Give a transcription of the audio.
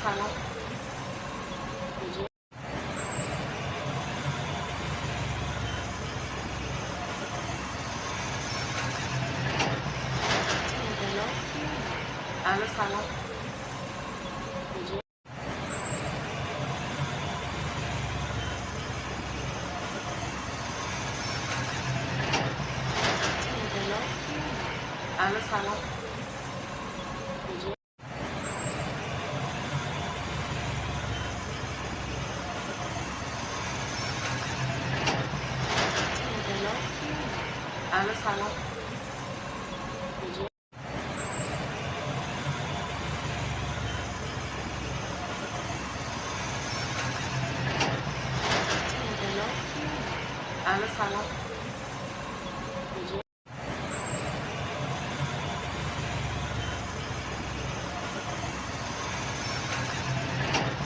سلام. کجا؟ انقلاب کیه؟ الو سلام. کجا؟ انقلاب کیه؟ الو سلام. کجا؟ انقلاب کیه؟ الو سلام. کجا؟ انقلاب کیه؟ الو سلام.